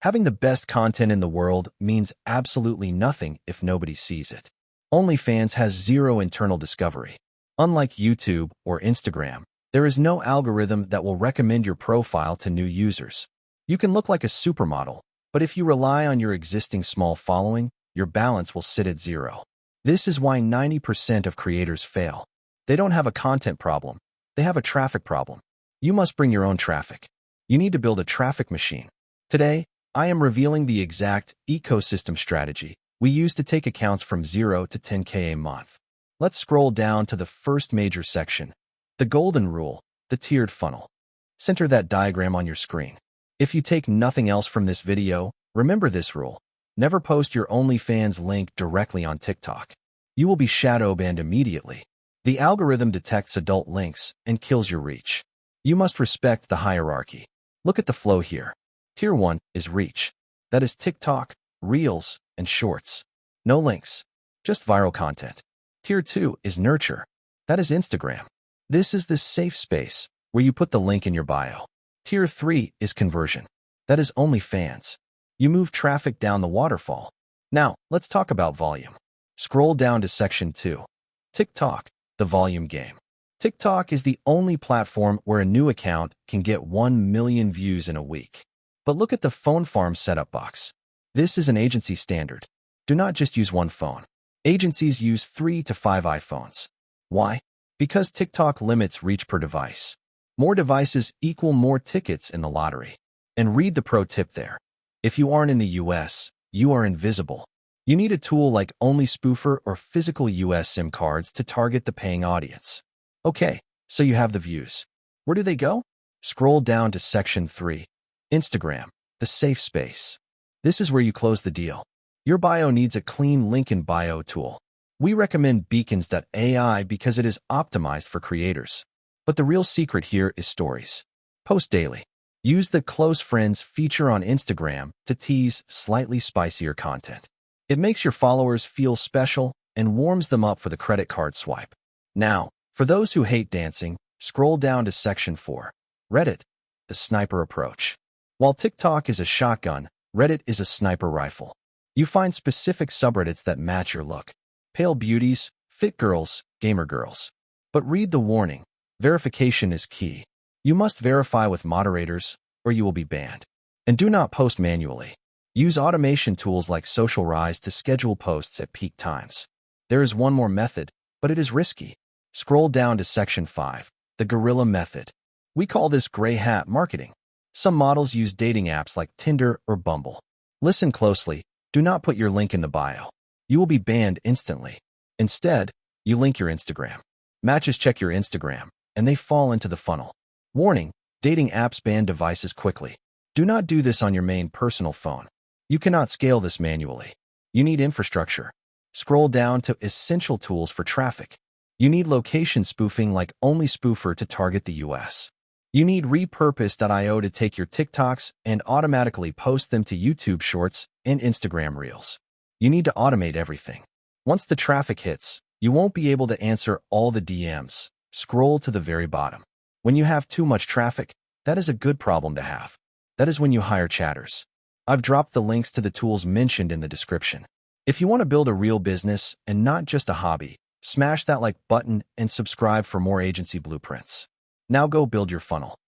Having the best content in the world means absolutely nothing if nobody sees it. OnlyFans has zero internal discovery. Unlike YouTube or Instagram, there is no algorithm that will recommend your profile to new users. You can look like a supermodel, but if you rely on your existing small following, your balance will sit at zero. This is why 90% of creators fail. They don't have a content problem. They have a traffic problem. You must bring your own traffic. You need to build a traffic machine. Today, I am revealing the exact ecosystem strategy we use to take accounts from 0 to 10K a month. Let's scroll down to the first major section, the golden rule, the tiered funnel. Center that diagram on your screen. If you take nothing else from this video, remember this rule. Never post your OnlyFans link directly on TikTok. You will be shadow banned immediately. The algorithm detects adult links and kills your reach. You must respect the hierarchy. Look at the flow here. Tier 1 is reach. That is TikTok, Reels, and Shorts. No links, just viral content. Tier 2 is nurture. That is Instagram. This is the safe space where you put the link in your bio. Tier 3 is conversion. That is OnlyFans. You move traffic down the waterfall. Now, let's talk about volume. Scroll down to section 2. TikTok, the volume game. TikTok is the only platform where a new account can get 1 million views in a week. But look at the phone farm setup box. This is an agency standard. Do not just use one phone. Agencies use 3 to 5 iPhones. Why? Because TikTok limits reach per device. More devices equal more tickets in the lottery. And read the pro tip there. If you aren't in the US, you are invisible. You need a tool like OnlySpoofer or physical US SIM cards to target the paying audience. Okay, so you have the views. Where do they go? Scroll down to section 3. Instagram, the safe space. This is where you close the deal. Your bio needs a clean link in bio tool. We recommend beacons.ai because it is optimized for creators. But the real secret here is stories. Post daily. Use the close friends feature on Instagram to tease slightly spicier content. It makes your followers feel special and warms them up for the credit card swipe. Now, for those who hate dancing, scroll down to section 4. Reddit, the sniper approach. While TikTok is a shotgun, Reddit is a sniper rifle. You find specific subreddits that match your look. Pale beauties, fit girls, gamer girls. But read the warning. Verification is key. You must verify with moderators, or you will be banned. And do not post manually. Use automation tools like Social Rise to schedule posts at peak times. There is one more method, but it is risky. Scroll down to section 5, the guerrilla method. We call this gray hat marketing. Some models use dating apps like Tinder or Bumble. Listen closely. Do not put your link in the bio. You will be banned instantly. Instead, you link your Instagram. Matches check your Instagram, and they fall into the funnel. Warning, dating apps ban devices quickly. Do not do this on your main personal phone. You cannot scale this manually. You need infrastructure. Scroll down to essential tools for traffic. You need location spoofing like OnlySpoofer to target the US. You need repurpose.io to take your TikToks and automatically post them to YouTube Shorts and Instagram Reels. You need to automate everything. Once the traffic hits, you won't be able to answer all the DMs. Scroll to the very bottom. When you have too much traffic, that is a good problem to have. That is when you hire chatters. I've dropped the links to the tools mentioned in the description. If you want to build a real business and not just a hobby, smash that like button and subscribe for more agency blueprints. Now go build your funnel.